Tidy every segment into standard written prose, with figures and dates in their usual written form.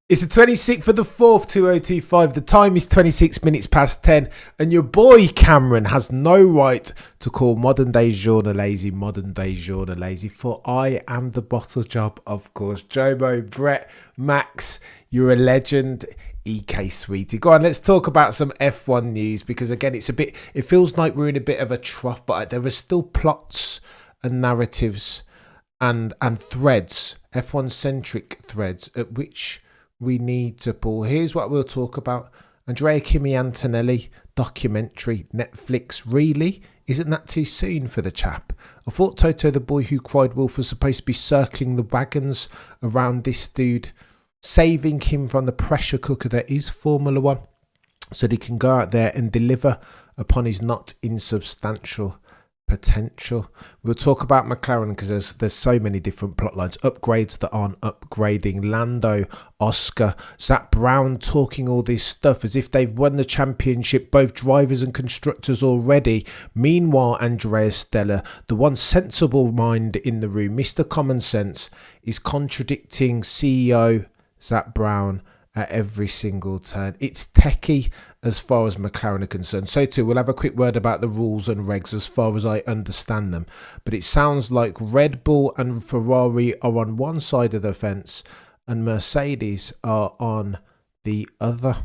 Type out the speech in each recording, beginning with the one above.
It's the 26th of the 4th, 2025. The time is 26 minutes past 10. And your boy Cameron has no right to call modern day journal lazy. For I am the bottle job, of course. Jomo, Brett, Max, you're a legend. EK Sweetie. Go on, let's talk about some F1 news, because again, it feels like we're in a bit of a trough, but there are still plots and narratives and Threads, F1 centric threads at which we need to pull. Here's what we'll talk about. Andrea, Kimi, Antonelli documentary, Netflix. Really? Isn't that too soon for the chap? I thought Toto the boy who cried wolf was supposed to be circling the wagons around this dude, saving him from the pressure cooker that is Formula One, so that he can go out there and deliver upon his not insubstantial potential. We'll talk about McLaren, because there's so many different plot lines. Upgrades that aren't upgrading. Lando, Oscar, Zach Brown talking all this stuff as if they've won the championship, both drivers and constructors already. Meanwhile, Andrea Stella, the one sensible mind in the room, Mr. Common Sense, is contradicting CEO Zach Brown at every single turn. It's techie as far as McLaren are concerned. So too, we'll have a quick word about the rules and regs as far as I understand them. But it sounds like Red Bull and Ferrari are on one side of the fence and Mercedes are on the other.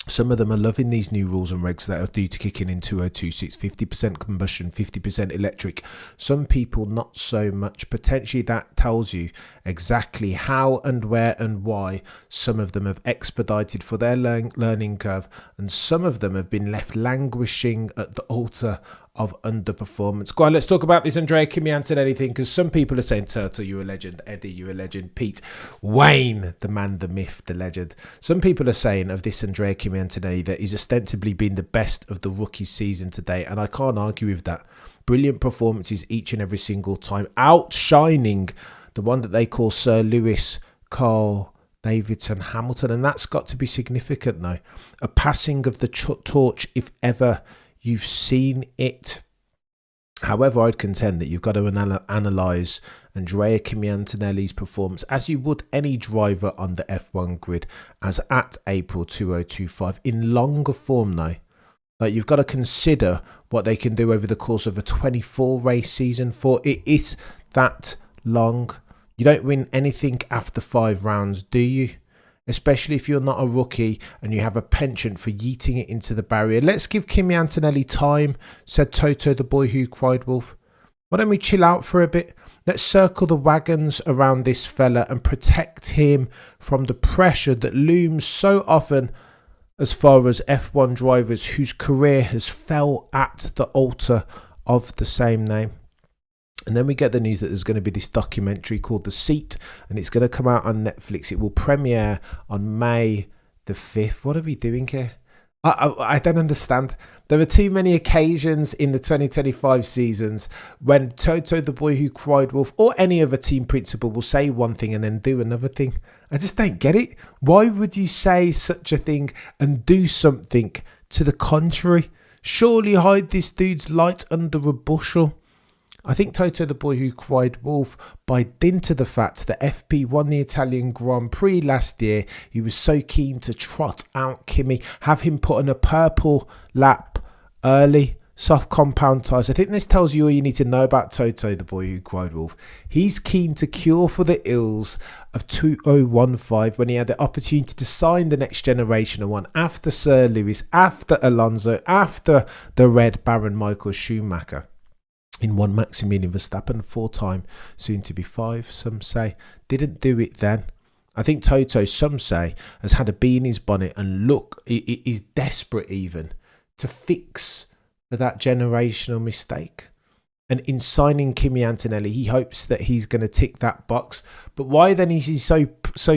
Some of them are loving these new rules and regs that are due to kick in 2026, 50% combustion, 50% electric. Some people not so much. Potentially that tells you exactly how and where and why some of them have expedited for their learning curve, and some of them have been left languishing at the altar of underperformance. Go on, let's talk about this Andrea, Kimi, Antonelli thing, because some people are saying, Turtle, you're a legend. Eddie, you're a legend. Pete, Wayne, the man, the myth, the legend. Some people are saying of this Andrea, Kimi, Antonelli that he's ostensibly been the best of the rookie season today, and I can't argue with that. Brilliant performances each and every single time, outshining the one that they call Sir Lewis, Carl, Davidson, Hamilton, and that's got to be significant now. A passing of the torch, if ever you've seen it. However, I'd contend that you've got to analyse Andrea Kimi Antonelli's performance as you would any driver on the F1 grid as at April 2025 in longer form now. Like, you've got to consider what they can do over the course of a 24 race season, for it is that long. You don't win anything after 5 rounds, do you? Especially if you're not a rookie and you have a penchant for yeeting it into the barrier. Let's give Kimi Antonelli time, said Toto the boy who cried wolf. Why don't we chill out for a bit? Let's circle the wagons around this fella and protect him from the pressure that looms so often as far as F1 drivers whose career has fell at the altar of the same name. And then we get the news that there's going to be this documentary called The Seat, and it's going to come out on Netflix. It will premiere on May the 5th. What are we doing here? I don't understand. There are too many occasions in the 2025 seasons when Toto, the boy who cried wolf, or any other team principal will say one thing and then do another thing. I just don't get it. Why would you say such a thing and do something to the contrary? Surely hide this dude's light under a bushel. I think Toto the boy who cried wolf, by dint of the fact that FP won the Italian Grand Prix last year, he was so keen to trot out Kimi, have him put on a purple lap early, soft compound tyres. I think this tells you all you need to know about Toto the boy who cried wolf. He's keen to cure for the ills of 2015 when he had the opportunity to sign the next generation of one after Sir Lewis, after Alonso, after the Red Baron Michael Schumacher. In one Maximilian Verstappen, 4-time, soon to be 5, some say. Didn't do it then. I think Toto, some say, has had a bee in his bonnet and look, is desperate even to fix for that generational mistake. And in signing Kimi Antonelli, he hopes that he's going to tick that box. But why then is he so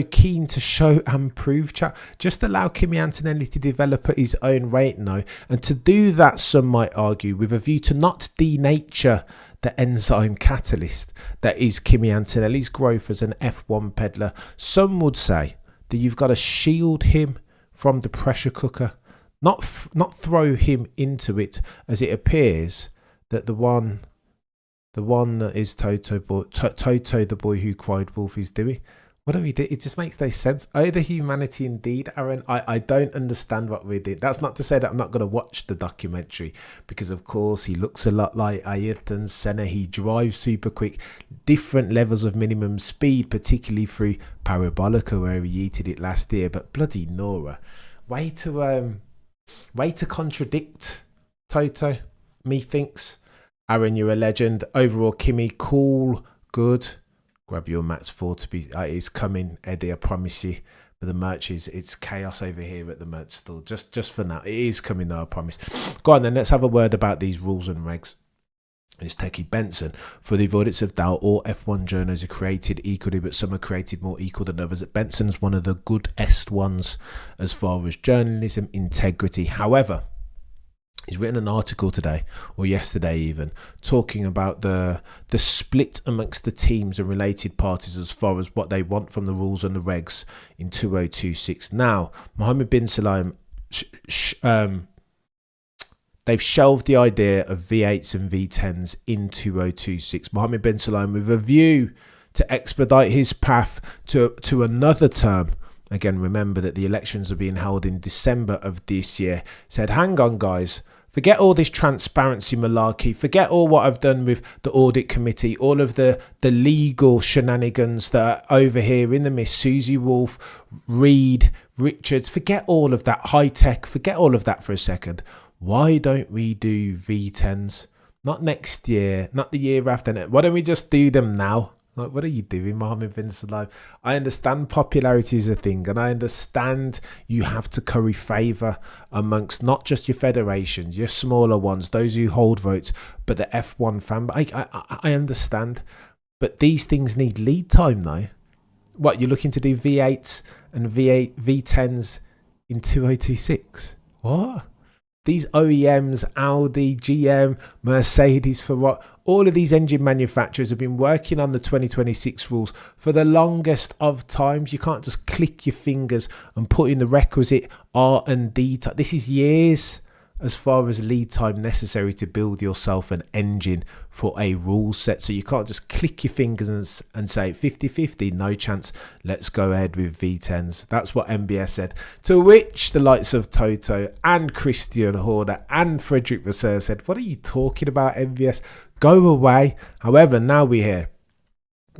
keen to show and prove, chat? Just allow Kimi Antonelli to develop at his own rate now. And to do that, some might argue, with a view to not denature the enzyme catalyst that is Kimi Antonelli's growth as an F1 peddler. Some would say that you've got to shield him from the pressure cooker, not throw him into it, as it appears that the one that is Toto the boy who cried wolf is doing. What do we do? It just makes no sense. Oh, the humanity indeed, Aaron. I don't understand what we did. That's not to say that I'm not going to watch the documentary, because, of course, he looks a lot like Ayrton Senna. He drives super quick, different levels of minimum speed, particularly through Parabolica, where he yeeted it last year. But bloody Nora, way to contradict Toto, methinks. Aaron, you're a legend. Overall, Kimi, cool, good. Grab your mats for to be. It's coming, Eddie. I promise you. But the merch it's chaos over here at the merch store. Just for now, it is coming though. I promise. Go on then. Let's have a word about these rules and regs. It's Techie Benson. For the avoidance of doubt, all F1 journals are created equally, but some are created more equal than others. Benson's one of the goodest ones as far as journalism integrity. However, he's written an article today, or yesterday even, talking about the split amongst the teams and related parties as far as what they want from the rules and the regs in 2026. Now, Mohammed bin Salem, they've shelved the idea of V8s and V10s in 2026. Mohammed bin Salem, with a view to expedite his path to another term. Again, remember that the elections are being held in December of this year. Said, hang on, guys. Forget all this transparency malarkey. Forget all what I've done with the audit committee. All of the legal shenanigans that are over here in the mist. Susie Wolf, Reed, Richards. Forget all of that high tech. Forget all of that for a second. Why don't we do V10s? Not next year. Not the year after. Why don't we just do them now? Like, what are you doing, Mohammed bin Salem? I understand popularity is a thing, and I understand you have to curry favour amongst not just your federations, your smaller ones, those who hold votes, but the F1 fan. But I understand. But these things need lead time, though. What, you're looking to do V8s and V10s in 2026? What? These OEMs, Audi, GM, Mercedes, Ferrari, all of these engine manufacturers have been working on the 2026 rules for the longest of times. You can't just click your fingers and put in the requisite R&D time. This is years as far as lead time necessary to build yourself an engine for a rule set. So you can't just click your fingers and say 50-50, no chance, let's go ahead with V10s. That's what MBS said. To which the likes of Toto and Christian Horner and Frederick Vasseur said, what are you talking about, MBS? Go away. However, now we hear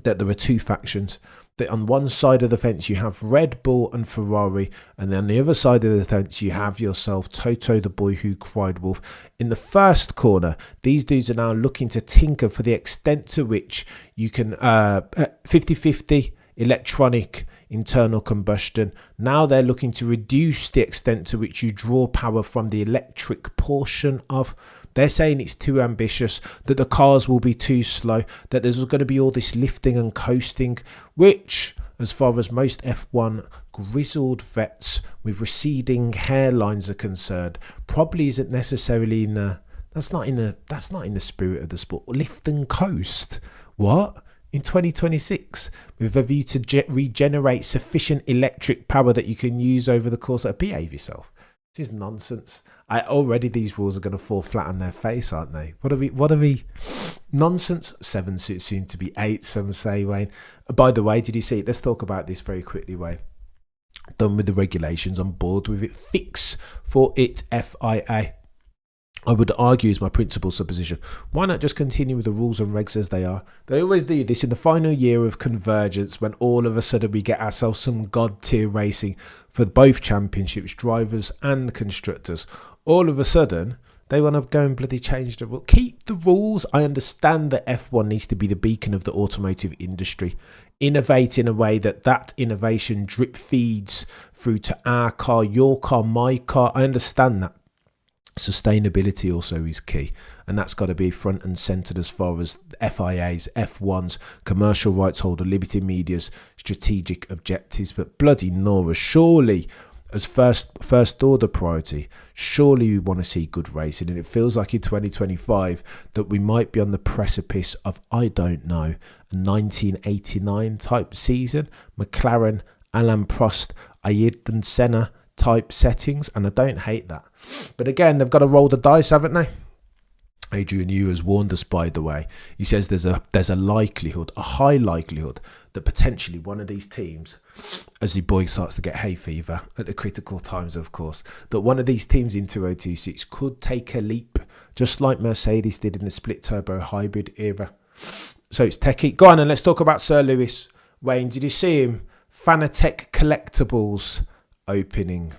that there are two factions. That on one side of the fence you have Red Bull and Ferrari, and then on the other side of the fence you have yourself, Toto the boy who cried wolf. In the first corner, these dudes are now looking to tinker for the extent to which you can 50-50 electronic internal combustion. Now they're looking to reduce the extent to which you draw power from the electric portion of. They're saying it's too ambitious, that the cars will be too slow, that there's going to be all this lifting and coasting, which, as far as most F1 grizzled vets with receding hairlines are concerned, probably isn't necessarily in the that's not in the spirit of the sport. Lift and coast. What? In 2026, with a view to regenerate sufficient electric power that you can use over the course of behave yourself. This is nonsense. Already these rules are going to fall flat on their face, aren't they? What are we? Nonsense. 7 soon to be 8, some say, Wayne. By the way, did you see it? Let's talk about this very quickly, Wayne. Done with the regulations, on board with it. Fix for it, FIA. I would argue is my principal supposition. Why not just continue with the rules and regs as they are? They always do this in the final year of convergence, when all of a sudden we get ourselves some god tier racing for both championships, drivers and constructors. All of a sudden, they want to go and bloody change the rule. Keep the rules. I understand that F1 needs to be the beacon of the automotive industry. Innovate in a way that innovation drip feeds through to our car, your car, my car. I understand that. Sustainability also is key, and that's got to be front and centered as far as FIA's, F1's, commercial rights holder, Liberty Media's strategic objectives. But bloody Nora, surely as first order priority, surely we want to see good racing, and it feels like in 2025 that we might be on the precipice of, I don't know, a 1989 type season, McLaren, Alain Prost, Ayrton Senna type settings, and I don't hate that. But again, they've got to roll the dice, haven't they? Adrian Yu has warned us, by the way. He says there's a likelihood, a high likelihood, that potentially one of these teams, as the boy starts to get hay fever at the critical times, of course, that one of these teams in 2026 could take a leap, just like Mercedes did in the split turbo hybrid era. So it's techie. Go on and let's talk about Sir Lewis. Wayne, did you see him? Fanatec Collectibles opening.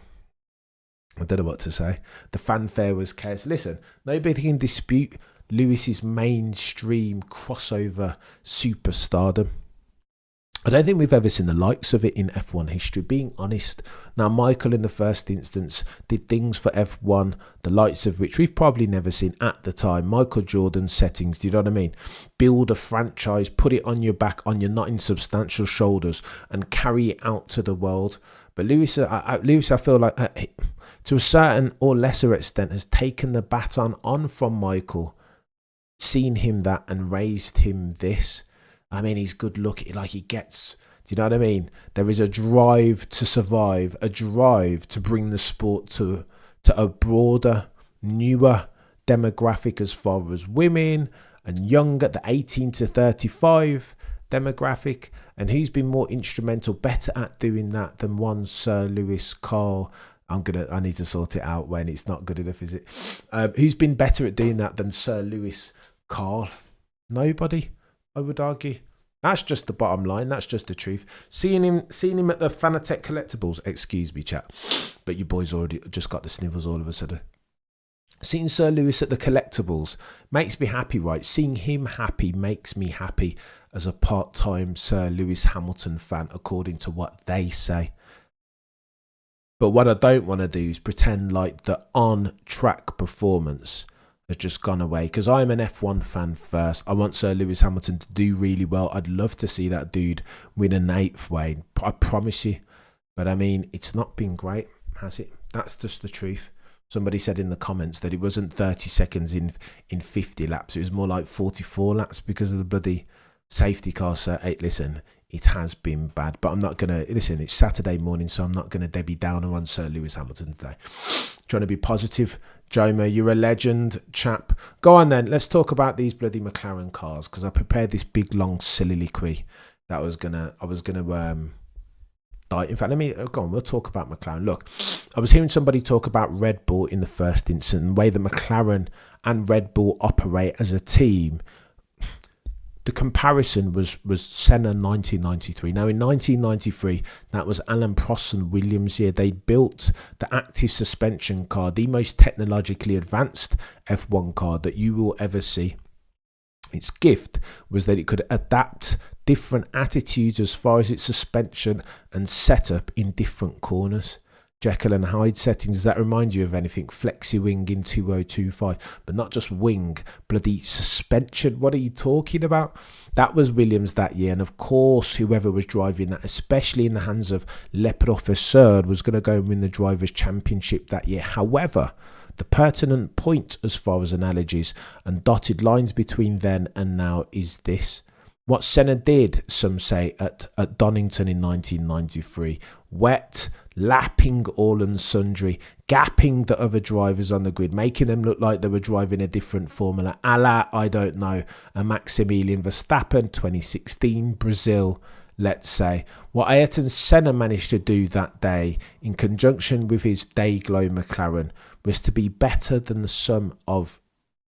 I don't know what to say. The fanfare was chaos. Listen, nobody can dispute Lewis's mainstream crossover superstardom. I don't think we've ever seen the likes of it in F1 history, being honest. Now, Michael, in the first instance, did things for F1, the likes of which we've probably never seen at the time. Michael Jordan's settings, do you know what I mean? Build a franchise, put it on your back, on your not insubstantial shoulders, and carry it out to the world. But Lewis, I feel like, to a certain or lesser extent, has taken the baton on from Michael, seen him that, and raised him this. I mean, he's good looking, like he gets, do you know what I mean? There is a drive to survive, a drive to bring the sport to a broader, newer demographic as far as women and younger, the 18 to 35 demographic. And who's been more instrumental, better at doing that than one Sir Lewis Carl? I need to sort it out when it's not good enough, is it? Who's been better at doing that than Sir Lewis Carl? Nobody, I would argue. That's just the bottom line. That's just the truth. Seeing him at the Fanatec Collectibles, excuse me, chat, but you boys already just got the snivels all of a sudden. Seeing Sir Lewis at the Collectibles makes me happy, right? Seeing him happy makes me happy as a part-time Sir Lewis Hamilton fan, according to what they say. But what I don't want to do is pretend like the on-track performance has just gone away, because I'm an F1 fan first. I want Sir Lewis Hamilton to do really well. I'd love to see that dude win an 8th, Wayne. I promise you. But I mean, it's not been great, has it? That's just the truth. Somebody said in the comments that it wasn't 30 seconds in 50 laps. It was more like 44 laps because of the bloody safety car. So, hey, listen, it has been bad. But I'm not going to... Listen, it's Saturday morning, so I'm not going to Debbie Downer on Sir Lewis Hamilton today. Trying to be positive. Jomo, you're a legend, chap. Go on then. Let's talk about these bloody McLaren cars, because I prepared this big, long soliloquy that I was going to die. In fact, go on. We'll talk about McLaren. Look, I was hearing somebody talk about Red Bull in the first instance, and the way the McLaren and Red Bull operate as a team. The comparison was Senna 1993. Now, in 1993, that was Alan Prost and Williams' year. They built the active suspension car, the most technologically advanced F1 car that you will ever see. Its gift was that it could adapt different attitudes as far as its suspension and setup in different corners. Jekyll and Hyde settings, does that remind you of anything? Flexi wing in 2025, but not just wing, bloody suspension. What are you talking about? That was Williams that year, and of course whoever was driving that, especially in the hands of Le Professeur, was going to go and win the Drivers' Championship that year. However, the pertinent point as far as analogies and dotted lines between then and now is this. What Senna did, some say, at Donington in 1993, wet, lapping all and sundry, gapping the other drivers on the grid, making them look like they were driving a different formula, a la, I don't know, a Maximilian Verstappen, 2016, Brazil, let's say. What Ayrton Senna managed to do that day, in conjunction with his Dayglow McLaren, was to be better than the sum of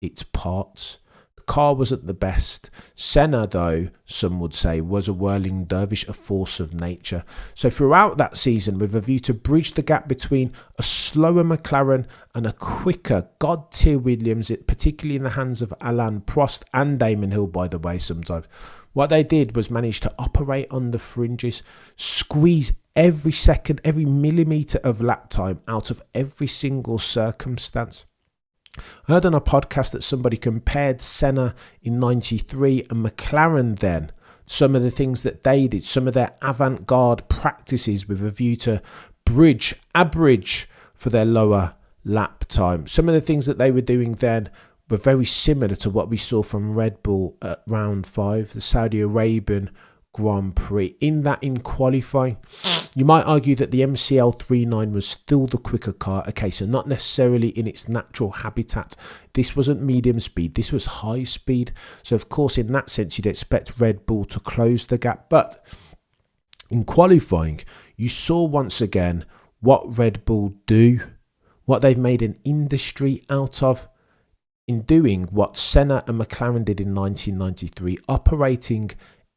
its parts. Car wasn't the best. Senna, though, some would say, was a whirling dervish, a force of nature. So throughout that season, with a view to bridge the gap between a slower McLaren and a quicker God-tier Williams, particularly in the hands of Alain Prost and Damon Hill, by the way, sometimes, what they did was manage to operate on the fringes, squeeze every second, every millimetre of lap time out of every single circumstance. I heard on a podcast that somebody compared Senna in 93 and McLaren then, some of the things that they did, some of their avant-garde practices with a view to average for their lower lap time. Some of the things that they were doing then were very similar to what we saw from Red Bull at round 5, the Saudi Arabian Grand Prix. In qualifying, You might argue that the MCL 39 was still the quicker car. Okay, so not necessarily in its natural habitat. This wasn't medium speed, this was high speed. So of course, in that sense, you'd expect Red Bull to close the gap. But in qualifying, you saw once again what Red Bull do, what they've made an industry out of in doing what Senna and McLaren did in 1993, operating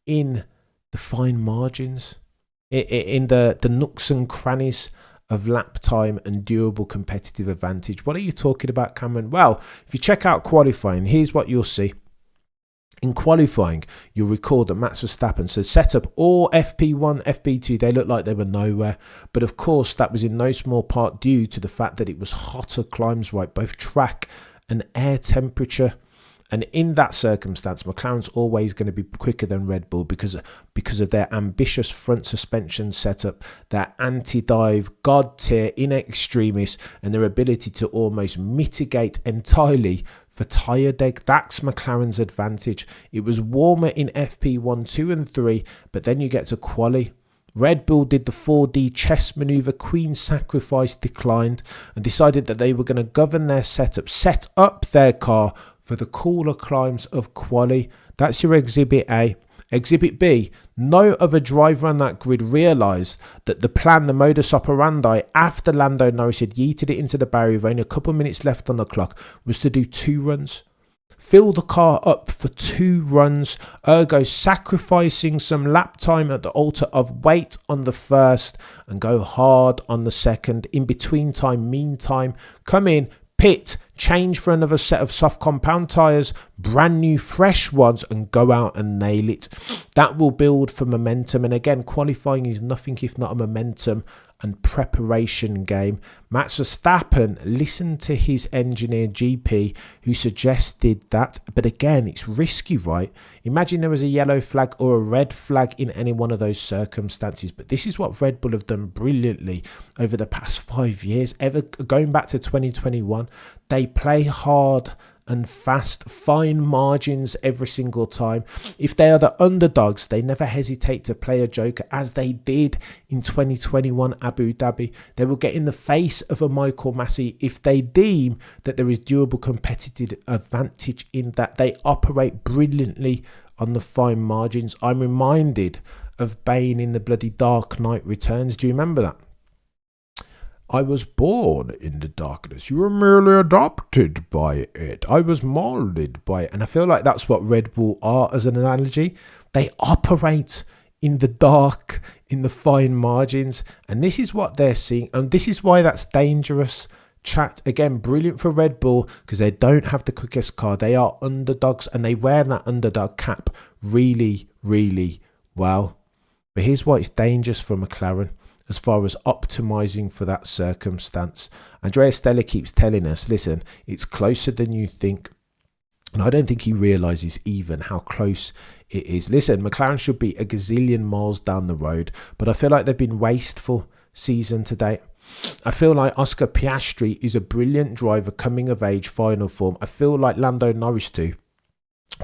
in the fine margins, in the nooks and crannies of lap time and durable competitive advantage. What are you talking about, Cameron? Well, if you check out qualifying, here's what you'll see. In qualifying, you'll recall that Max Verstappen, so set up all FP1, FP2, they looked like they were nowhere. But of course, that was in no small part due to the fact that it was hotter climbs, right? Both track and air temperature. And in that circumstance, McLaren's always going to be quicker than Red Bull because of their ambitious front suspension setup, their anti-dive, god tier in extremis, and their ability to almost mitigate entirely for tyre deg. That's McLaren's advantage. It was warmer in FP1, 2 and 3, but then you get to quali. Red Bull did the 4D chess maneuver, Queen sacrifice, declined, and decided that they were going to govern their setup, set up their car for the cooler climbs of quali. That's your Exhibit A. Exhibit B, no other driver on that grid realised that the plan, the modus operandi, after Lando Norris had yeeted it into the barrier with only a couple of minutes left on the clock, was to do 2 runs. Fill the car up for 2 runs, ergo sacrificing some lap time at the altar of weight on the first and go hard on the second. In between time, meantime, come in, pit, change for another set of soft compound tyres, brand new fresh ones, and go out and nail it. That will build for momentum. And again, qualifying is nothing if not a momentum and preparation game. Max Verstappen listened to his engineer GP who suggested that, but again, it's risky, right? Imagine there was a yellow flag or a red flag in any one of those circumstances. But this is what Red Bull have done brilliantly over the past 5 years, ever going back to 2021. They play hard and fast, fine margins every single time. If they are the underdogs, they never hesitate to play a joker, as they did in 2021 Abu Dhabi. They will get in the face of a Michael Massey if they deem that there is durable competitive advantage in that. They operate brilliantly on the fine margins. I'm reminded of Bane in the bloody Dark Knight Returns. Do you remember that? I was born in the darkness. You were merely adopted by it. I was molded by it. And I feel like that's what Red Bull are as an analogy. They operate in the dark, in the fine margins. And this is what they're seeing. And this is why that's dangerous. Chat, again, brilliant for Red Bull because they don't have the quickest car. They are underdogs and they wear that underdog cap really, really well. But here's why it's dangerous for McLaren as far as optimizing for that circumstance. Andrea Stella keeps telling us, listen, it's closer than you think. And I don't think he realizes even how close it is. Listen, McLaren should be a gazillion miles down the road, but I feel like they've been wasteful season to date. I feel like Oscar Piastri is a brilliant driver coming of age, final form. I feel like Lando Norris too.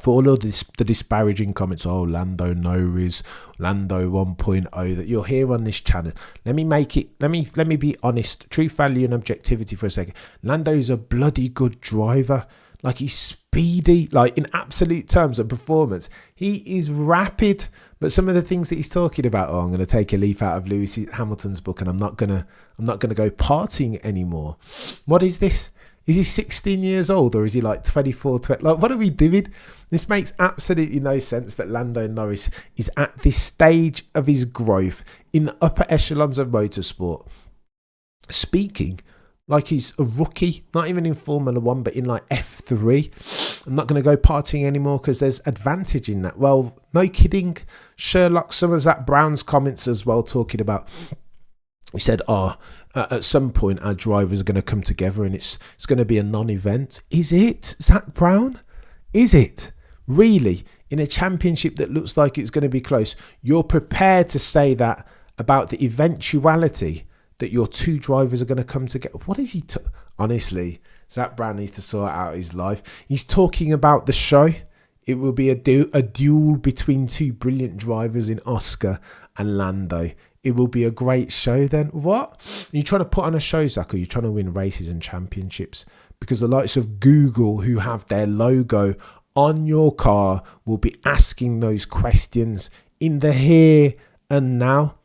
For all of this, the disparaging comments, oh, Lando Norris, Lando 1.0 that you'll hear on this channel. Let me be honest, truth, value and objectivity for a second. Lando is a bloody good driver. Like, he's speedy, like in absolute terms of performance. He is rapid, but some of the things that he's talking about, oh, I'm going to take a leaf out of Lewis Hamilton's book and I'm not going to go partying anymore. What is this? Is he 16 years old or is he like 24, 20? Like, what are we doing? This makes absolutely no sense that Lando Norris is at this stage of his growth in the upper echelons of motorsport, speaking like he's a rookie, not even in Formula 1, but in like F3. I'm not going to go partying anymore because there's advantage in that. Well, no kidding. Sherlock, some of Zach Brown's comments as well, talking about, he said, at some point our drivers are going to come together and it's going to be a non-event. Is it, Zach Brown? Is it? Really? In a championship that looks like it's going to be close, you're prepared to say that about the eventuality that your 2 drivers are going to come together? What is he? Honestly, Zach Brown needs to sort out his life. He's talking about the show. It will be a duel between 2 brilliant drivers in Oscar and Lando. It will be a great show then. What? Are you trying to put on a show, Zach, or are you trying to win races and championships? Because the likes of Google, who have their logo on your car, will be asking those questions in the here and now.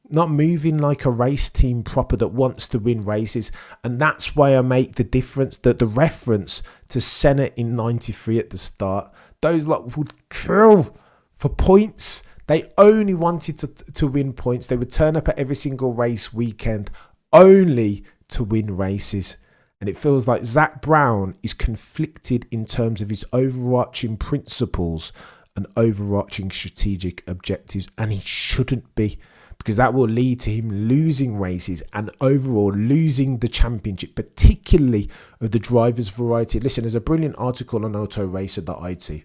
Not moving like a race team proper that wants to win races. And that's why I make the difference, that the reference to Senna in 93 at the start, those lot would kill for points. They only wanted to win points. They would turn up at every single race weekend only to win races. And it feels like Zach Brown is conflicted in terms of his overarching principles and overarching strategic objectives. And he shouldn't be, because that will lead to him losing races and overall losing the championship, particularly of the driver's variety. Listen, there's a brilliant article on autoracer.it,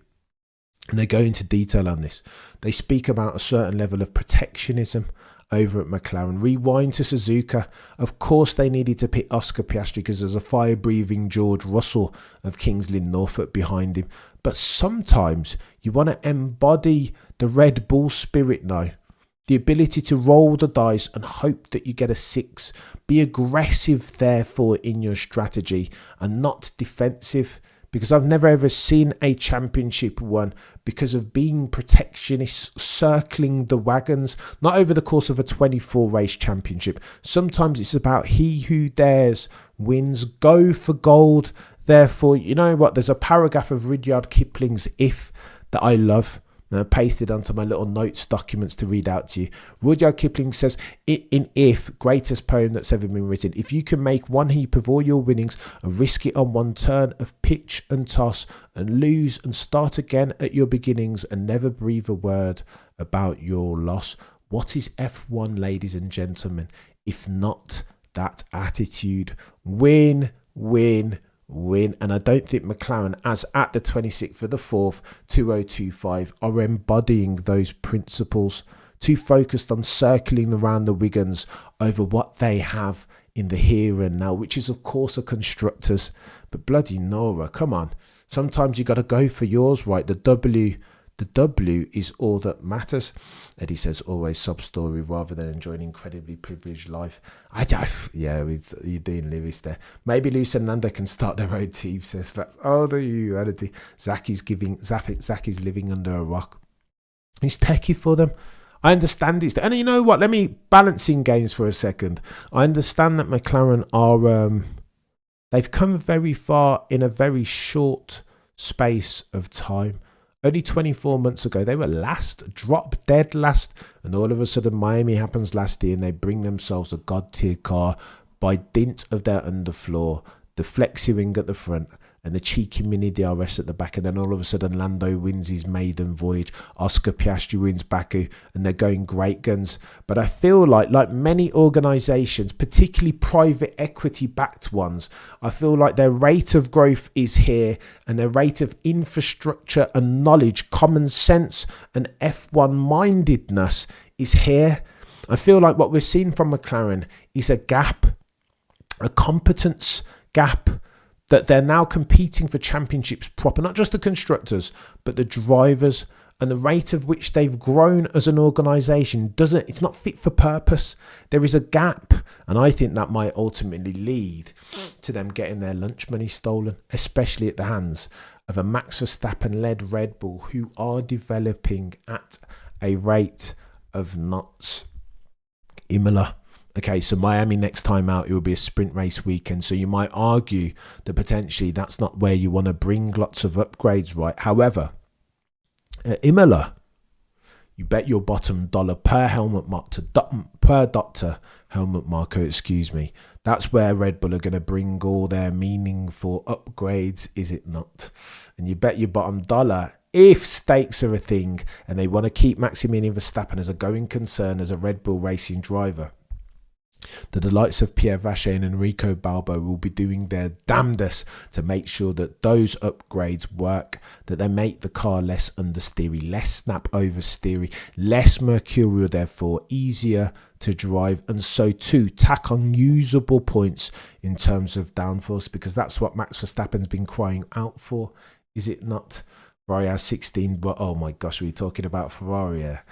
and they go into detail on this. They speak about a certain level of protectionism over at McLaren. Rewind to Suzuka. Of course, they needed to pick Oscar Piastri because there's a fire-breathing George Russell of Kings Lynn, Norfolk behind him. But sometimes you want to embody the Red Bull spirit now. The ability to roll the dice and hope that you get a 6. Be aggressive, therefore, in your strategy and not defensive. Because I've never ever seen a championship won because of being protectionist, circling the wagons, not over the course of a 24 race championship. Sometimes it's about he who dares wins. Go for gold. Therefore, you know what? There's a paragraph of Rudyard Kipling's If that I love. And I pasted onto my little notes documents to read out to you. Rudyard Kipling says, in If, greatest poem that's ever been written, if you can make one heap of all your winnings and risk it on one turn of pitch and toss and lose and start again at your beginnings and never breathe a word about your loss, what is F1, ladies and gentlemen, if not that attitude? Win, win, win. And I don't think McLaren, as at the 26th for the 4th 2025, are embodying those principles. Too focused on circling around the Wiggins over what they have in the here and now, which is of course a constructors. But bloody Nora, come on, sometimes you got to go for yours, right? The W is all that matters. Eddie says, always sub story rather than enjoying incredibly privileged life. You're doing Lewis there. Maybe Luis and Nando can start their own team, says Facts. Oh, the humanity. Zach is living under a rock. He's techie for them. I understand it. And you know what? Let me balance in games for a second. I understand that McLaren are, they've come very far in a very short space of time. Only 24 months ago, they were last, drop dead last. And all of a sudden, Miami happens last year and they bring themselves a god-tier car by dint of their underfloor, the flexi wing at the front and the cheeky mini DRS at the back. And then all of a sudden, Lando wins his maiden voyage. Oscar Piastri wins Baku and they're going great guns. But I feel like many organisations, particularly private equity-backed ones, I feel like their rate of growth is here and their rate of infrastructure and knowledge, common sense and F1 mindedness is here. I feel like what we're seeing from McLaren is a gap, a competence gap, that they're now competing for championships proper, not just the constructors, but the drivers. And the rate of which they've grown as an organisation it's not fit for purpose. There is a gap. And I think that might ultimately lead to them getting their lunch money stolen, especially at the hands of a Max Verstappen-led Red Bull who are developing at a rate of knots. Imola. Okay, so Miami next time out, it will be a sprint race weekend. So you might argue that potentially that's not where you want to bring lots of upgrades, right? However, at Imola, you bet your bottom dollar per doctor helmet marker, excuse me. That's where Red Bull are going to bring all their meaningful upgrades, is it not? And you bet your bottom dollar, if stakes are a thing and they want to keep Maximilian Verstappen as a going concern as a Red Bull racing driver, that the likes of Pierre Vacher and Enrico Balbo will be doing their damnedest to make sure that those upgrades work, that they make the car less understeery, less snap oversteery, less mercurial, therefore easier to drive, and so too tack on usable points in terms of downforce, because that's what Max Verstappen's been crying out for, is it not? Ferrari has 16, but oh my gosh, we're talking about Ferrari here.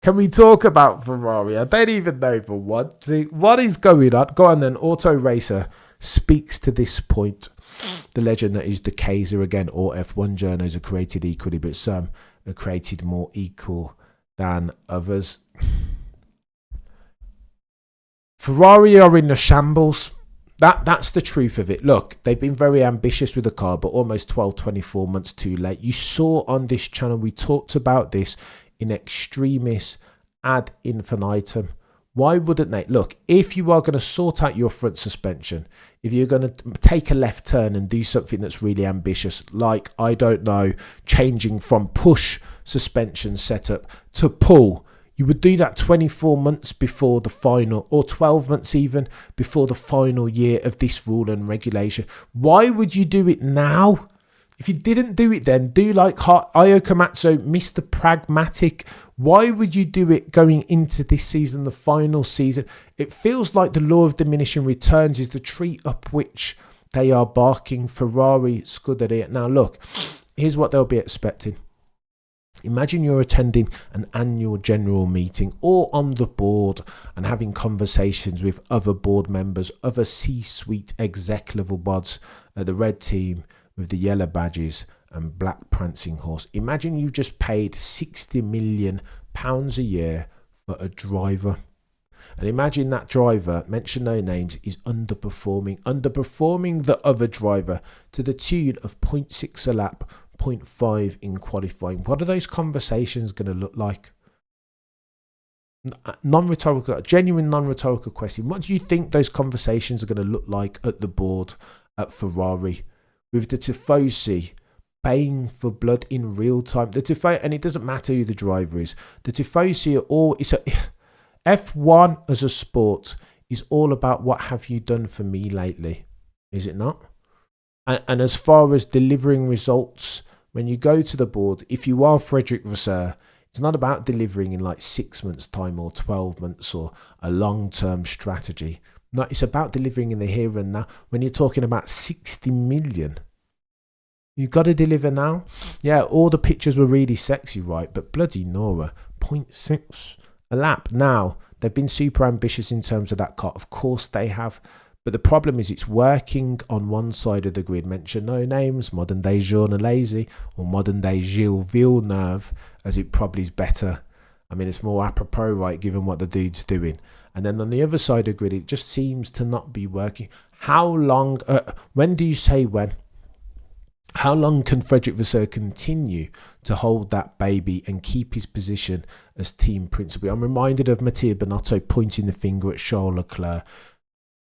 Can we talk about Ferrari? I don't even know for what is going on. Go on then. Auto Racer speaks to this point. The legend that is the Kaiser again. All F1 journos are created equally, but some are created more equal than others. Ferrari are in the shambles. That's the truth of it. Look, they've been very ambitious with the car, but almost 12, 24 months too late. You saw on this channel, we talked about this in extremis ad infinitum. Why wouldn't they? Look, if you are going to sort out your front suspension, if you're going to take a left turn and do something that's really ambitious, like, I don't know, changing from push suspension setup to pull, you would do that 24 months before the final, or 12 months even before the final year of this rule and regulation. Why would you do it now? If you didn't do it then, do like Io Komatsu, Mr. Pragmatic. Why would you do it going into this season, the final season? It feels like the law of diminishing returns is the tree up which they are barking. Ferrari, Scuderia. Now look, here's what they'll be expecting. Imagine you're attending an annual general meeting or on the board and having conversations with other board members, other C-suite exec level bods at the red team with the yellow badges and black prancing horse. Imagine you just paid £60 million a year for a driver. And imagine that driver, mention no names, is underperforming the other driver to the tune of 0.6 a lap, 0.5 in qualifying. What are those conversations going to look like? Non-rhetorical, genuine non-rhetorical question. What do you think those conversations are going to look like at the board at Ferrari with the Tifosi paying for blood in real time? The Tifosi, and it doesn't matter who the driver is. The Tifosi are all. F1 as a sport is all about what have you done for me lately, is it not? And as far as delivering results, when you go to the board, if you are Frederick Vasseur, it's not about delivering in like 6 months' time or 12 months or a long-term strategy. No, it's about delivering in the here and now. When you're talking about 60 million, you've got to deliver now. Yeah, all the pictures were really sexy, right? But bloody Nora, 0.6 a lap. Now, they've been super ambitious in terms of that car. Of course they have. But the problem is it's working on one side of the grid. Mention no names, modern day Journalese or modern day Gilles Villeneuve, as it probably is better. I mean, it's more apropos, right, given what the dude's doing. And then on the other side of the grid, it just seems to not be working. How long, when do you say when? How long can Frederick Vasseur continue to hold that baby and keep his position as team principal? I'm reminded of Mattia Binotto pointing the finger at Charles Leclerc.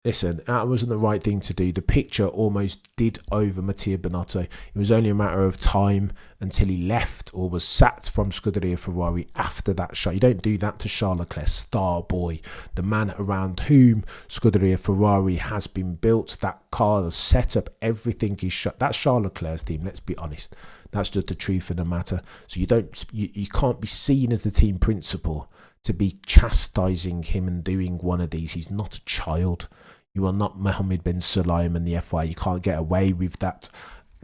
Listen, that wasn't the right thing to do. The picture almost did over Mattia Binotto. It was only a matter of time until he left or was sacked from Scuderia Ferrari after that shot. You don't do that to Charles Leclerc, star boy, the man around whom Scuderia Ferrari has been built. That car, the setup, everything is shot. That's Charles Leclerc's team, let's be honest. That's just the truth of the matter. So you can't be seen as the team principal to be chastising him and doing one of these. He's not a child. You are not Mohammed bin Sulayem and the FI. You can't get away with that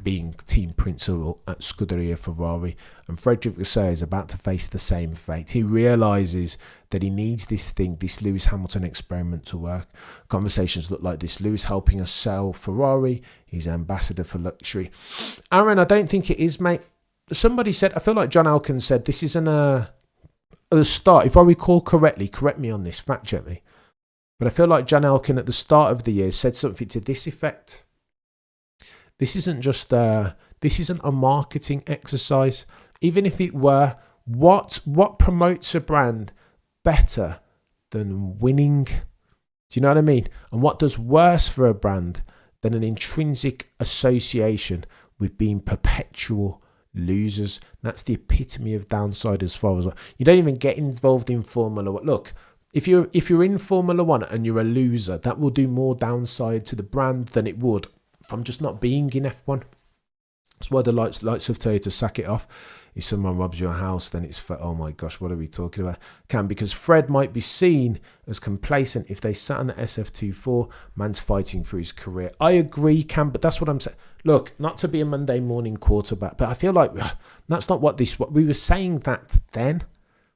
being team principal at Scuderia Ferrari. And Frederick Vasseur is about to face the same fate. He realises that he needs this thing, this Lewis Hamilton experiment to work. Conversations look like this. Lewis helping us sell Ferrari. He's ambassador for luxury. Aaron, I don't think it is, mate. Somebody said, I feel like John Elkann said, this isn't at the start. If I recall correctly, correct me on this, fact check me. But I feel like John Elkann at the start of the year said something to this effect. This isn't just this isn't a marketing exercise. Even if it were, what promotes a brand better than winning? Do you know what I mean? And what does worse for a brand than an intrinsic association with being perpetual losers? That's the epitome of downside as far as you don't even get involved in Formula One. Look, if you're in Formula One and you're a loser, that will do more downside to the brand than it would from just not being in F1. That's why the likes of Toyota sack it off. If someone robs your house, then it's for, oh my gosh, what are we talking about? Because Fred might be seen as complacent if they sat on the SF24, man's fighting for his career. I agree, Cam, but that's what I'm saying. Look, not to be a Monday morning quarterback, but I feel like that's not what we were saying that then.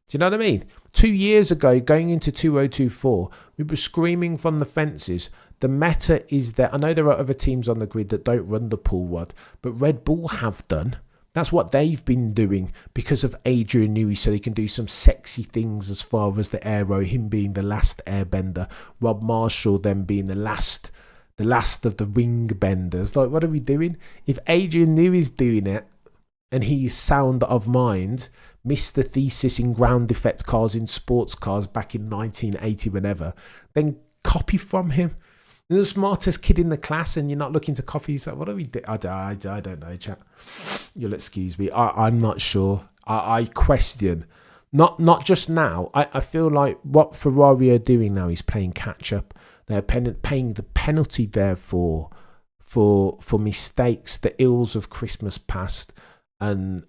Do you know what I mean? 2 years ago, going into 2024, we were screaming from the fences. The meta is that I know there are other teams on the grid that don't run the pull rod, but Red Bull have done. That's what they've been doing because of Adrian Newey, so they can do some sexy things as far as the aero, him being the last airbender, Rob Marshall then being the last of the wing benders. Like, what are we doing? If Adrian Newey's doing it and he's sound of mind, missed the thesis in ground effect cars in sports cars back in 1980, whenever, then copy from him. You're the smartest kid in the class and you're not looking to copy. So what are we doing? I don't know, chat. You'll excuse me. I'm not sure. I question. Not just now. I feel like what Ferrari are doing now is playing catch up. They're paying the penalty there for mistakes, the ills of Christmas past, and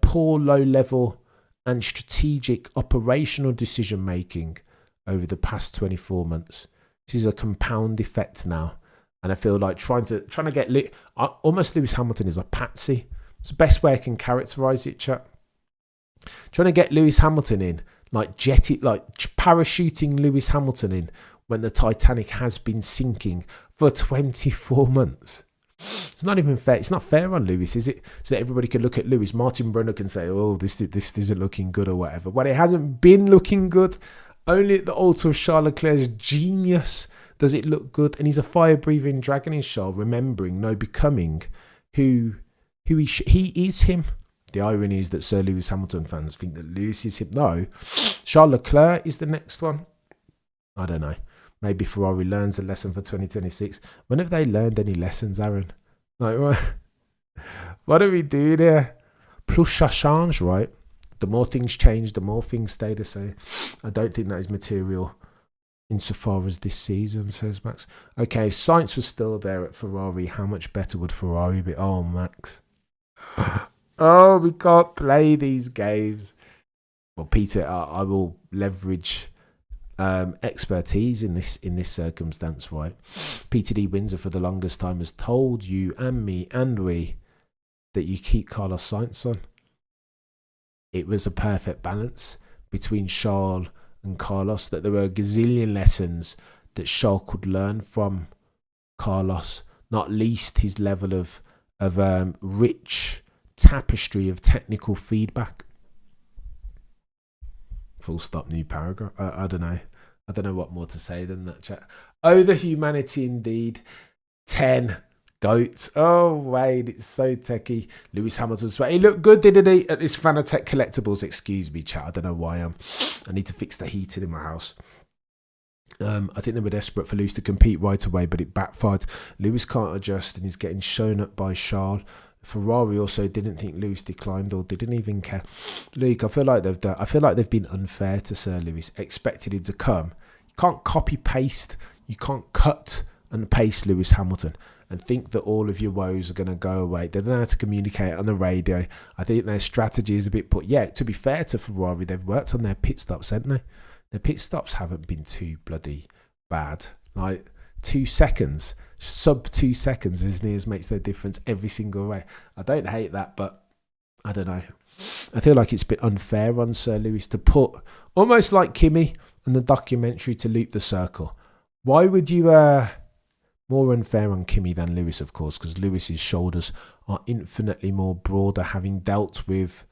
poor low level and strategic operational decision making over the past 24 months. This is a compound effect now, and I feel like trying to get almost Lewis Hamilton is a patsy. It's the best way I can characterize it, chat. Trying to get Lewis Hamilton in, like parachuting Lewis Hamilton in when the Titanic has been sinking for 24 months. It's not even fair. It's not fair on Lewis, is it? So that everybody can look at Lewis. Martin Brundle can say, "Oh, this isn't looking good" or whatever. Well, it hasn't been looking good. Only at the altar of Charles Leclerc's genius does it look good. And he's a fire-breathing dragon in Charles, remembering, becoming who he is him. The irony is that Sir Lewis Hamilton fans think that Lewis is him. No, Charles Leclerc is the next one. I don't know. Maybe Ferrari learns a lesson for 2026. When have they learned any lessons, Aaron? Like, what do we do there? Plus ça change, right? The more things change, the more things stay the same. I don't think that is material insofar as this season, says Max. Okay, if Sainz was still there at Ferrari, how much better would Ferrari be? Oh, Max. Oh, we can't play these games. Well, Peter, I will leverage expertise in this circumstance, right? Peter D. Windsor for the longest time has told you and me and we that you keep Carlos Sainz on. It was a perfect balance between Charles and Carlos, that there were a gazillion lessons that Charles could learn from Carlos, not least his level of rich tapestry of technical feedback. Full stop, new paragraph. I don't know. I don't know what more to say than that, chat. Oh, the humanity indeed. 10. Goats. Oh, Wade, it's so techie. Lewis Hamilton's sweat. He looked good, didn't he, at this Fanatec Collectibles? Excuse me, chat. I don't know why I need to fix the heating in my house. I think they were desperate for Lewis to compete right away, but it backfired. Lewis can't adjust and he's getting shown up by Charles. Ferrari also didn't think Lewis declined or didn't even care. Luke, I feel like they've been unfair to Sir Lewis. Expected him to come. You can't copy paste. You can't cut and paste Lewis Hamilton and think that all of your woes are going to go away. They don't know how to communicate on the radio. I think their strategy is a bit put. Yeah, to be fair to Ferrari, they've worked on their pit stops, haven't they? Their pit stops haven't been too bloody bad. Like 2 seconds, sub 2 seconds as near as makes their difference every single way. I don't hate that, but I don't know. I feel like it's a bit unfair on Sir Lewis to put, almost like Kimi and the documentary, to loop the circle. Why would you... more unfair on Kimi than Lewis, of course, because Lewis's shoulders are infinitely more broader, having dealt with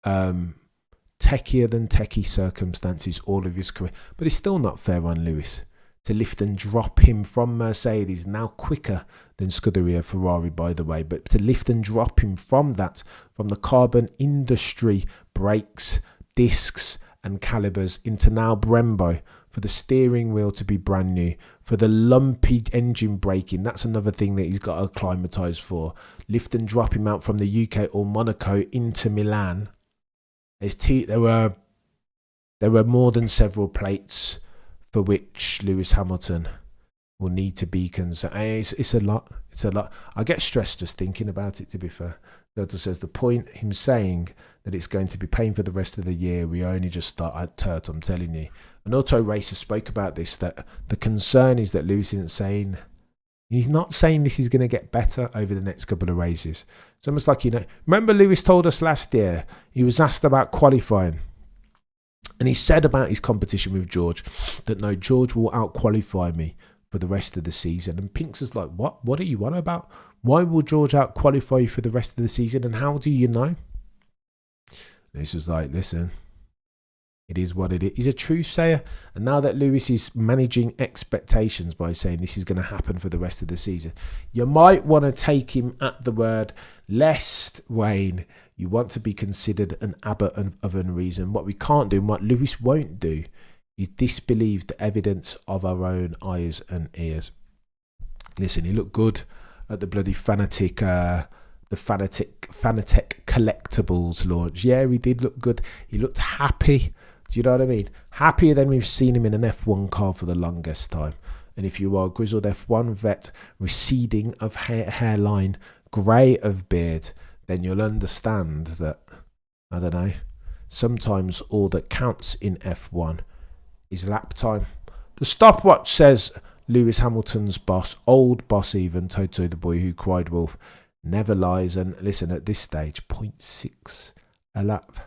techier than techie circumstances all of his career. But it's still not fair on Lewis to lift and drop him from Mercedes, now quicker than Scuderia Ferrari, by the way, but to lift and drop him from the carbon industry, brakes, discs and calibers, into now Brembo, for the steering wheel to be brand new, for the lumpy engine braking. That's another thing that he's got to acclimatise for. Lift and drop him out from the UK or Monaco into Milan. There were more than several plates for which Lewis Hamilton will need to be concerned. It's a lot. It's a lot. I get stressed just thinking about it, to be fair. Delta says the point, him saying that it's going to be pain for the rest of the year, we only just start at Turt, I'm telling you. An auto racer spoke about this, that the concern is that Lewis isn't saying, he's not saying this is going to get better over the next couple of races. It's almost like, remember Lewis told us last year, he was asked about qualifying. And he said about his competition with George that no, George will out-qualify me for the rest of the season. And Pinks was like, what? What are you on about? Why will George out-qualify you for the rest of the season? And how do you know? And he's just like, listen, it is what it is. He's a true sayer. And now that Lewis is managing expectations by saying this is going to happen for the rest of the season, you might want to take him at the word, lest, Wayne, you want to be considered an abbot of unreason. What we can't do and what Lewis won't do is disbelieve the evidence of our own eyes and ears. Listen, he looked good at the bloody Fanatec collectibles launch. Yeah, he did look good. He looked happy. Do you know what I mean? Happier than we've seen him in an F1 car for the longest time. And if you are a grizzled F1 vet, receding of hairline, grey of beard, then you'll understand that, I don't know, sometimes all that counts in F1 is lap time. The stopwatch says Lewis Hamilton's boss, old boss even, Toto the boy who cried wolf, never lies. And listen, at this stage, 0.6 a lap.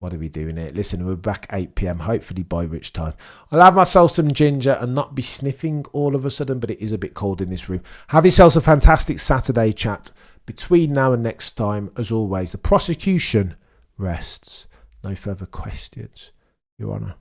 What are we doing here? Listen, we're back 8 p.m, hopefully by which time I'll have myself some ginger and not be sniffing all of a sudden, but it is a bit cold in this room. Have yourselves a fantastic Saturday, chat. Between now and next time, as always, the prosecution rests. No further questions, Your Honour.